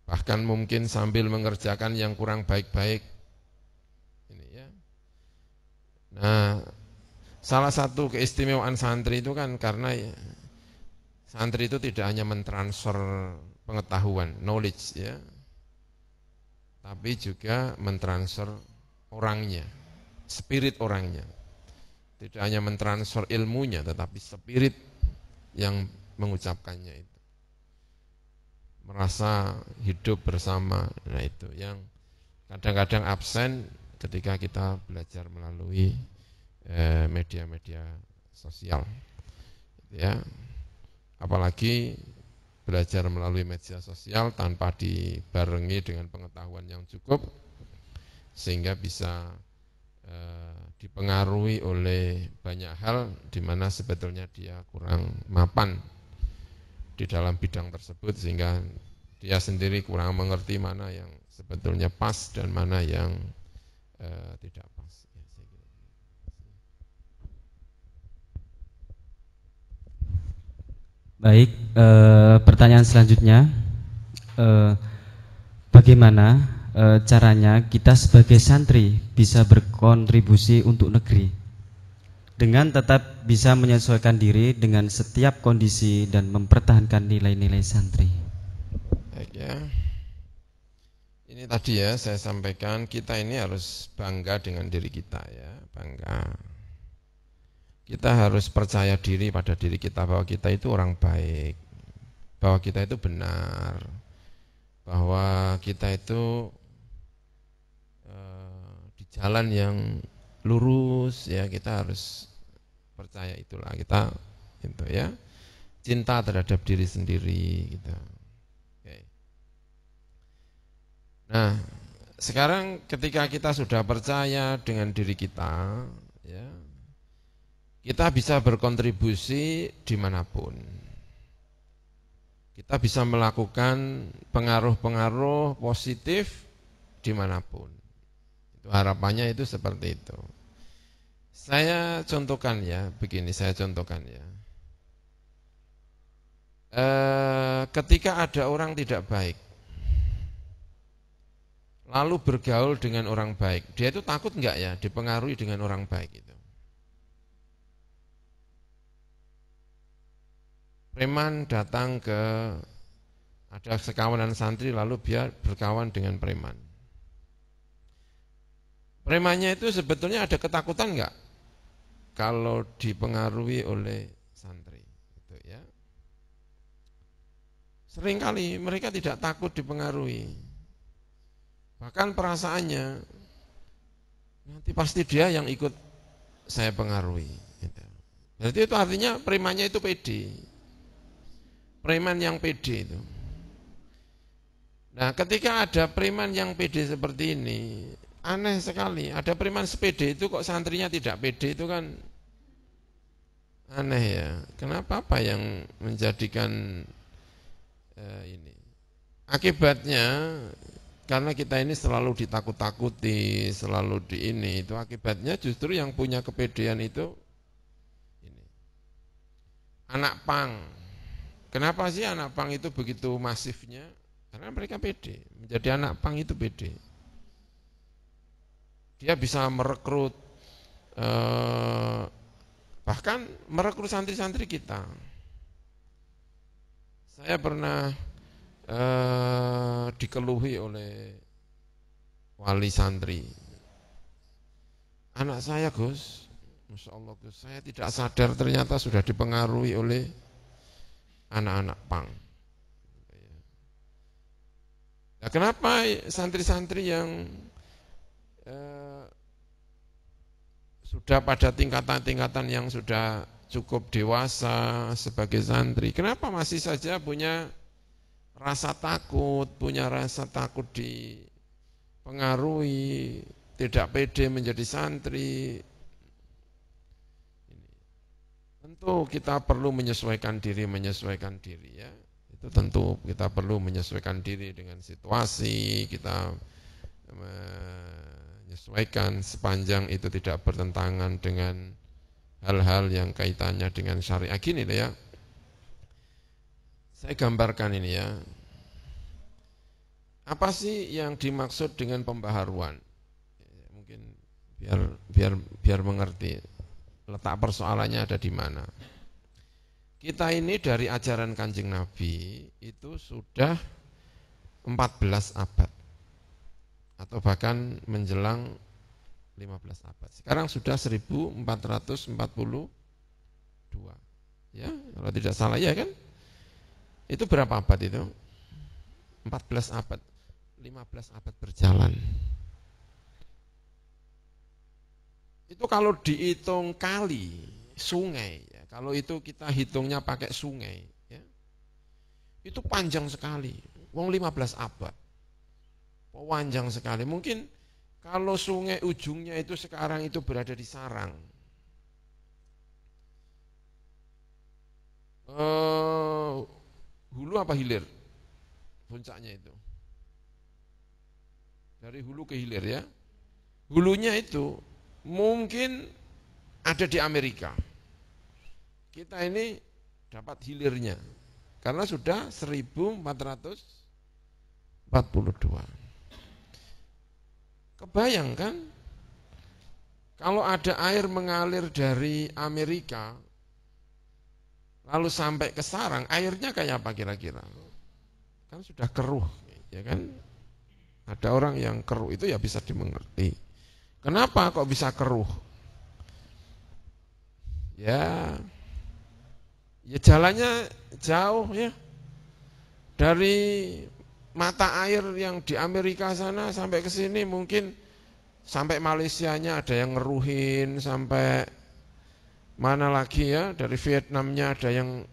Bahkan mungkin sambil mengerjakan yang kurang baik-baik. Ini ya. Nah, salah satu keistimewaan santri itu kan karena ya, santri itu tidak hanya mentransfer pengetahuan, knowledge ya, tapi juga mentransfer orangnya, spirit orangnya. Tidak hanya mentransfer ilmunya, tetapi spirit yang mengucapkannya itu. Merasa hidup bersama, nah itu yang kadang-kadang absen ketika kita belajar melalui media-media sosial, ya. Apalagi belajar melalui media sosial tanpa dibarengi dengan pengetahuan yang cukup, sehingga bisa dipengaruhi oleh banyak hal di mana sebetulnya dia kurang mapan di dalam bidang tersebut, sehingga dia sendiri kurang mengerti mana yang sebetulnya pas dan mana yang tidak pas. Ya, saya kira. Baik, pertanyaan selanjutnya, bagaimana caranya kita sebagai santri bisa berkontribusi untuk negeri dengan tetap bisa menyesuaikan diri dengan setiap kondisi dan mempertahankan nilai-nilai santri? Baik ya. Ini tadi ya saya sampaikan, kita ini harus bangga dengan diri kita ya, bangga. Kita harus percaya diri pada diri kita bahwa kita itu orang baik, bahwa kita itu benar, bahwa kita itu di jalan yang lurus ya. Kita harus percaya itulah, kita itu ya, cinta terhadap diri sendiri gitu. Oke. Nah, sekarang ketika kita sudah percaya dengan diri kita ya, kita bisa berkontribusi dimanapun. Kita bisa melakukan pengaruh-pengaruh positif dimanapun. Itu harapannya itu seperti itu. Saya contohkan ya, begini saya contohkan ya. Ketika ada orang tidak baik, lalu bergaul dengan orang baik, dia itu takut enggak ya dipengaruhi dengan orang baik itu? Preman datang ke, ada sekawanan santri lalu biar berkawan dengan preman. Premannya itu sebetulnya ada ketakutan enggak kalau dipengaruhi oleh santri gitu ya. Seringkali mereka tidak takut dipengaruhi. Bahkan perasaannya nanti pasti dia yang ikut saya pengaruhi gitu. Berarti itu artinya premannya itu pede. Preman yang pede itu. Nah, ketika ada preman yang pede seperti ini, aneh sekali. Ada preman sepede itu kok santrinya tidak pede, itu kan aneh ya. Kenapa, apa yang menjadikan ini? Akibatnya karena kita ini selalu ditakut-takuti, selalu di ini, itu akibatnya justru yang punya kepedean itu ini. Anak pang. Kenapa sih anak pang itu begitu masifnya? Karena mereka pede. Menjadi anak pang itu pede. Dia bisa merekrut, bahkan merekrut santri-santri kita. Saya pernah dikeluhi oleh wali santri. Anak saya Gus, Masya Allah Gus, saya tidak sadar ternyata sudah dipengaruhi oleh anak-anak pang. Nah, kenapa santri-santri yang sudah pada tingkatan-tingkatan yang sudah cukup dewasa sebagai santri, kenapa masih saja punya rasa takut, dipengaruhi, tidak pede menjadi santri? Tentu kita perlu menyesuaikan diri ya. Itu tentu kita perlu menyesuaikan diri dengan situasi, kita menyesuaikan sepanjang itu tidak bertentangan dengan hal-hal yang kaitannya dengan syariah. Gini ya, saya gambarkan ini ya. Apa sih yang dimaksud dengan pembaharuan? Mungkin biar mengerti letak persoalannya ada di mana. Kita ini dari ajaran Kanjeng Nabi itu sudah 14 abad atau bahkan menjelang 15 abad. Sekarang sudah 1442. Ya, kalau tidak salah ya kan? Itu berapa abad itu? 14 abad. 15 abad berjalan. Itu kalau dihitung kali, sungai, ya, kalau itu kita hitungnya pakai sungai, ya, itu panjang sekali, wong 15 abad, panjang sekali. Mungkin Kalau sungai ujungnya itu sekarang itu berada di sarang, hulu apa hilir puncaknya itu? Dari hulu ke hilir ya. Hulunya itu mungkin ada di Amerika. Kita ini dapat hilirnya karena sudah 1442. Kebayangkan kalau ada air mengalir dari Amerika lalu sampai ke sarang, airnya kayak apa kira-kira? Kan sudah keruh, ya kan? Ada orang yang keruh itu ya bisa dimengerti. Kenapa kok bisa keruh? Ya jalannya jauh ya. Dari mata air yang di Amerika sana sampai ke sini mungkin sampai Malaysianya ada yang ngeruhin, sampai mana lagi ya, dari Vietnamnya ada yang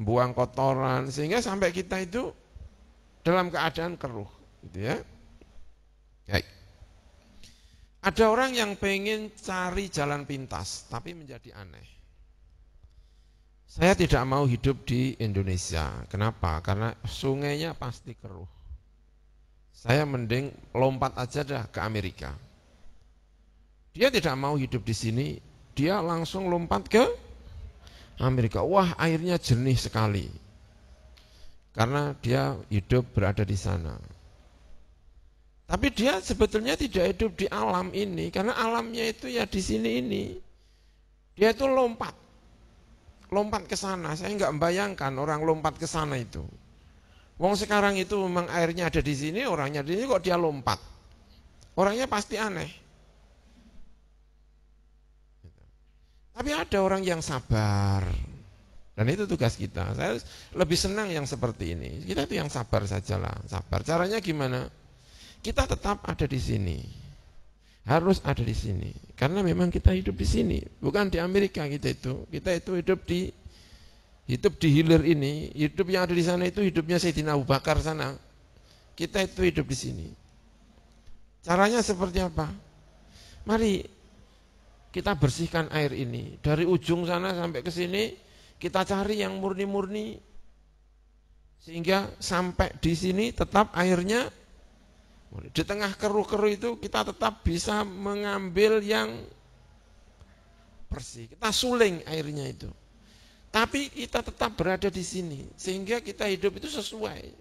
buang kotoran, sehingga sampai kita itu dalam keadaan keruh, gitu ya. Baik. Ada orang yang pengen cari jalan pintas, tapi menjadi aneh. Saya tidak mau hidup di Indonesia. Kenapa? Karena sungainya pasti keruh. Saya mending lompat aja dah ke Amerika. Dia tidak mau hidup di sini, dia langsung lompat ke Amerika. Wah, airnya jernih sekali. Karena dia hidup berada di sana. Tapi dia sebetulnya tidak hidup di alam ini, karena alamnya itu ya di sini ini. Dia itu lompat ke sana. Saya nggak membayangkan orang lompat ke sana itu. Wong sekarang itu memang airnya ada di sini, orangnya di sini, kok dia lompat? Orangnya pasti aneh. Tapi ada orang yang sabar. Dan itu tugas kita. Saya lebih senang yang seperti ini. Kita itu yang sabar sajalah, sabar. Caranya gimana? Kita tetap ada di sini. Harus ada di sini. Karena memang kita hidup di sini, bukan di Amerika kita itu. Kita itu hidup di hilir ini. Hidup yang ada di sana itu hidupnya Sayyidina Abu Bakar sana. Kita itu hidup di sini. Caranya seperti apa? Mari kita bersihkan air ini. Dari ujung sana sampai ke sini, kita cari yang murni-murni. Sehingga sampai di sini tetap airnya, di tengah keruh-keruh itu kita tetap bisa mengambil yang bersih. Kita suling airnya itu. Tapi kita tetap berada di sini. Sehingga kita hidup itu sesuai.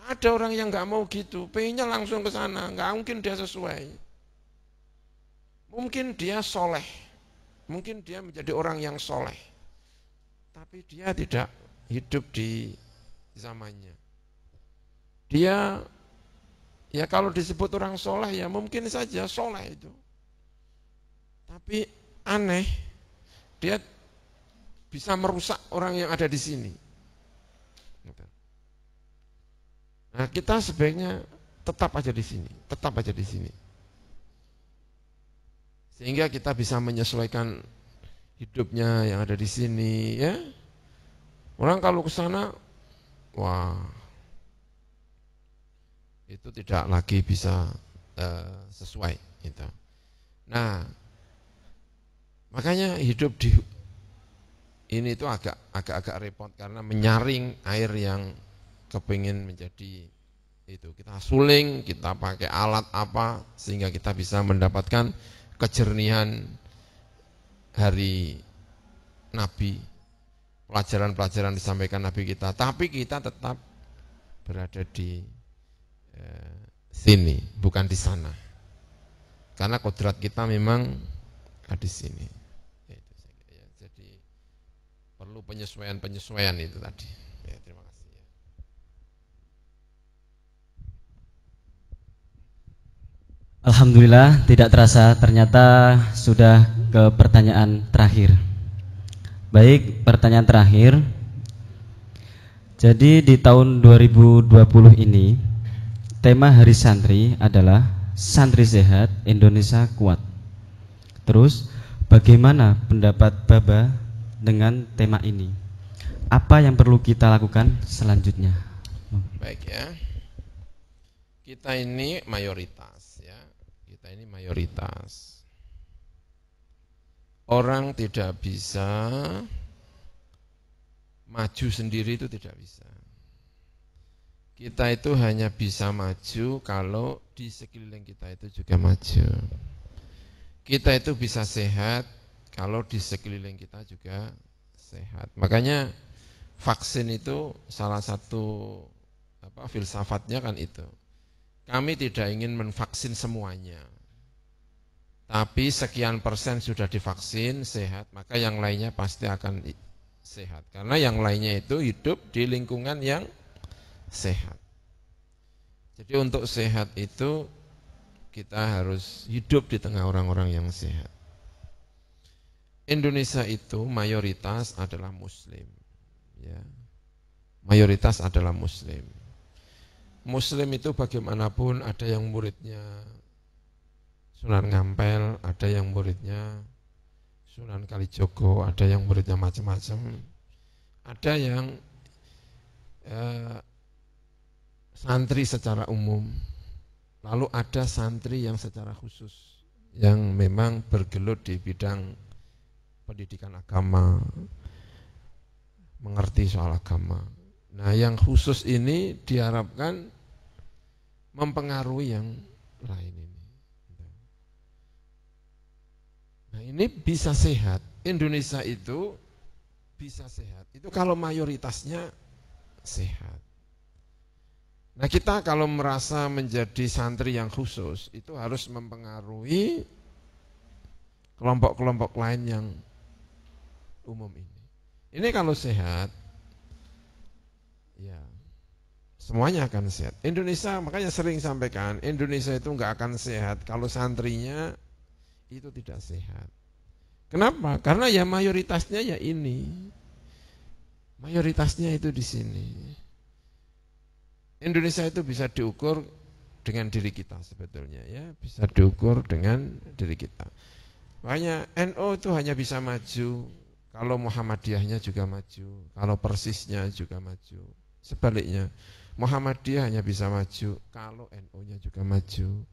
Ada orang yang nggak mau gitu, pengennya langsung ke sana, nggak mungkin dia sesuai. Mungkin dia soleh, mungkin dia menjadi orang yang soleh, tapi dia tidak hidup di zamannya. Dia, ya kalau disebut orang soleh ya mungkin saja soleh itu. Tapi aneh, dia bisa merusak orang yang ada di sini. Nah, kita sebaiknya tetap aja di sini, tetap aja di sini. Sehingga kita bisa menyesuaikan hidupnya yang ada di sini, ya. Orang kalau ke sana, wah, itu tidak lagi bisa sesuai. Gitu. Nah, makanya hidup di ini itu agak repot karena menyaring air yang kepingin menjadi itu. Kita suling, kita pakai alat apa sehingga kita bisa mendapatkan kejernihan hari Nabi, pelajaran-pelajaran disampaikan Nabi kita, tapi kita tetap berada di sini, bukan di sana. Karena kodrat kita memang ada di sini. Jadi perlu penyesuaian itu tadi. Ya, terima kasih. Alhamdulillah, tidak terasa ternyata sudah ke pertanyaan terakhir. Baik, pertanyaan terakhir. Jadi di tahun 2020 ini tema Hari Santri adalah Santri Sehat, Indonesia Kuat. Terus bagaimana pendapat Baba dengan tema ini? Apa yang perlu kita lakukan selanjutnya? Baik ya. Kita ini mayoritas. kita ini mayoritas. Orang tidak bisa maju sendiri, itu tidak bisa. Kita itu hanya bisa maju kalau di sekeliling kita itu juga maju. Kita itu bisa sehat kalau di sekeliling kita juga sehat. Makanya vaksin itu salah satu filsafatnya kan itu. Kami tidak ingin menvaksin semuanya. Tapi sekian persen sudah divaksin, sehat, maka yang lainnya pasti akan sehat. Karena yang lainnya itu hidup di lingkungan yang sehat. Jadi untuk sehat itu kita harus hidup di tengah orang-orang yang sehat. Indonesia itu mayoritas adalah Muslim. Ya. Mayoritas adalah Muslim. Muslim itu bagaimanapun ada yang muridnya Sunan Ngampel, ada yang muridnya Sunan Kalijogo, ada yang muridnya macam-macam, ada yang santri secara umum, lalu ada santri yang secara khusus, yang memang bergelut di bidang pendidikan agama, mengerti soal agama. Nah, yang khusus ini diharapkan mempengaruhi yang lain ini. Nah, ini bisa sehat. Indonesia itu bisa sehat. Itu kalau mayoritasnya sehat. Nah, kita kalau merasa menjadi santri yang khusus, itu harus mempengaruhi kelompok-kelompok lain yang umum ini. Ini kalau sehat, ya semuanya akan sehat. Indonesia, makanya sering sampaikan, Indonesia itu enggak akan sehat kalau santrinya itu tidak sehat. Kenapa? Karena ya mayoritasnya ya ini. Mayoritasnya itu di sini. Indonesia itu bisa diukur dengan diri kita sebetulnya, ya, bisa diukur dengan diri kita. Makanya NU itu hanya bisa maju kalau Muhammadiyahnya juga maju, kalau Persisnya juga maju. Sebaliknya, Muhammadiyah hanya bisa maju kalau NU-nya juga maju,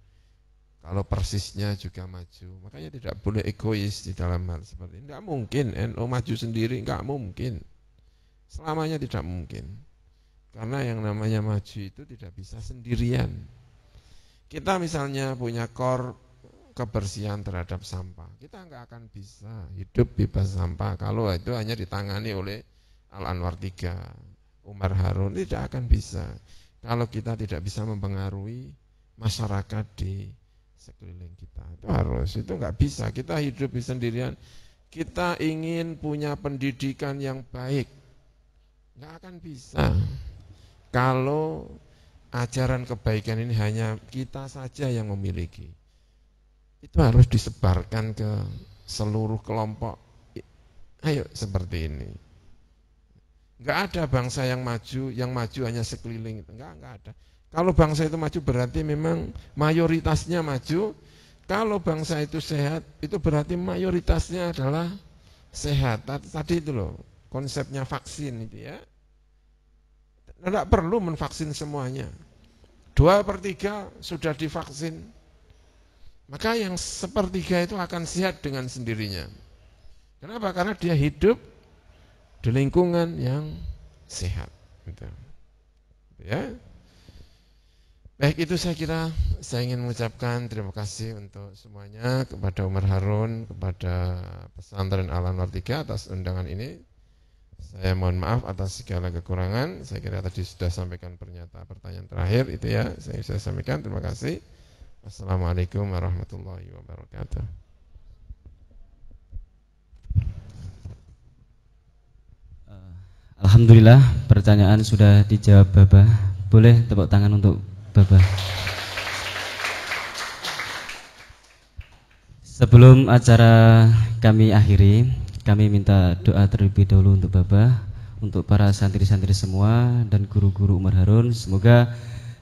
kalau Persisnya juga maju. Makanya tidak boleh egois di dalam hal seperti ini. Tidak mungkin NU maju sendiri, enggak mungkin. Selamanya tidak mungkin. Karena yang namanya maju itu tidak bisa sendirian. Kita misalnya punya kor kebersihan terhadap sampah, kita enggak akan bisa hidup bebas sampah kalau itu hanya ditangani oleh Al-Anwar 3, Umar Harun, tidak akan bisa. Kalau kita tidak bisa mempengaruhi masyarakat di sekeliling kita, itu enggak bisa. Kita hidup sendirian. Kita ingin punya pendidikan yang baik, enggak akan bisa kalau ajaran kebaikan ini hanya kita saja yang memiliki. Itu harus disebarkan ke seluruh kelompok. Ayo seperti ini. Enggak ada bangsa yang maju hanya sekeliling itu. Enggak ada. Kalau bangsa itu maju berarti memang mayoritasnya maju. Kalau bangsa itu sehat, itu berarti mayoritasnya adalah sehat. Tadi itu loh, konsepnya vaksin itu ya. Tidak perlu menvaksin semuanya. 2/3 sudah divaksin. Maka yang 1/3 itu akan sehat dengan sendirinya. Kenapa? Karena dia hidup di lingkungan yang sehat. Gitu. Ya. Baik, itu saya kira saya ingin mengucapkan terima kasih untuk semuanya, kepada Umar Harun, kepada Pesantren Al-Anwar 3 atas undangan ini. Saya mohon maaf atas segala kekurangan. Saya kira tadi sudah sampaikan pertanyaan terakhir itu ya. Saya sampaikan terima kasih. Assalamualaikum warahmatullahi wabarakatuh. Alhamdulillah pertanyaan sudah dijawab Bapak. Boleh tepuk tangan untuk Bapak. Sebelum acara kami akhiri, kami minta doa terlebih dahulu untuk Bapak, untuk para santri-santri semua dan guru-guru Umar Harun. Semoga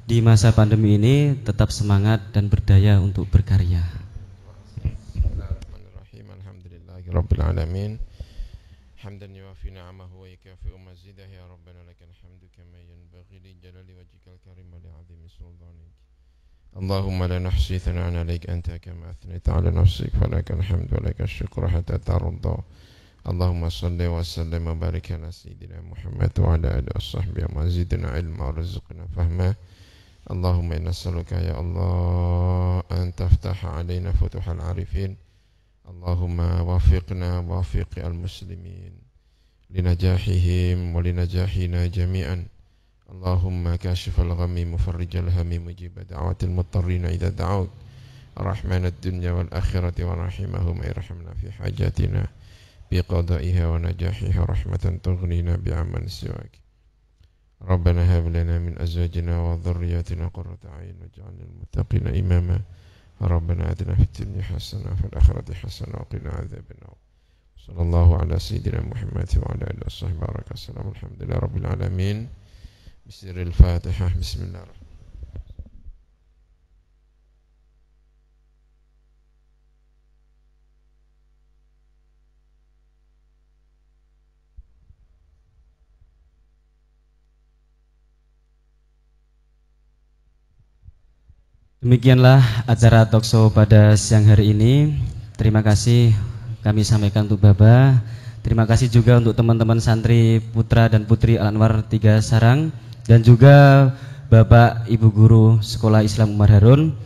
di masa pandemi ini tetap semangat dan berdaya untuk berkarya. Bismillahirrahmanirrahim. Alhamdulillahirabbil alamin. Hamdan yuwafi ni'amahu wa yukafi'u mazidah ya rabbana lakal hamdu kama yanbaghi li jalali wajhikal karim wa li'azimi sultanik. اللهم لا نحصي ثناء عليك أنت كما أثنيت على نفسك فلك الحمد ولك الشكر حتى ترضى اللهم صل وسلم وبارك على سيدنا محمد وعلى آله وصحبه وزدنا علما ورزقنا فهما اللهم إنا نسألك يا الله أن تفتح علينا فتوح العارفين اللهم وفقنا ووفق المسلمين لنجاحهم ولنجاحنا جميعا اللهم كاشف الغم مفرج الهم مجيب دعوة المضطرين إذا دعوت رحمن الدنيا والآخرة ورحمهم ارحمنا في حاجاتنا بقضائها ونجاحها رحمة تغنينا بعمل سواك ربنا هب لنا من أزواجنا وذرياتنا قرة أعين واجعلنا للمتقين إماما ربنا آتنا في الدنيا حسنة وفي الآخرة حسنة وقنا عذاب النار صلى الله على سيدنا محمد وعلى آله وصحبه وبارك وسلم الحمد لله رب العالمين بسر الفاتحة بسم الله الرحمن Demikianlah acara talkshow pada siang hari ini. Terima kasih kami sampaikan untuk Baba. Terima kasih juga untuk teman-teman santri putra dan putri Al-Anwar 3 Sarang dan juga Bapak Ibu Guru Sekolah Islam Umar Harun.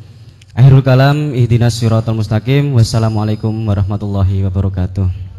Akhirul kalam ihdinas siratal mustaqim. Wassalamualaikum warahmatullahi wabarakatuh.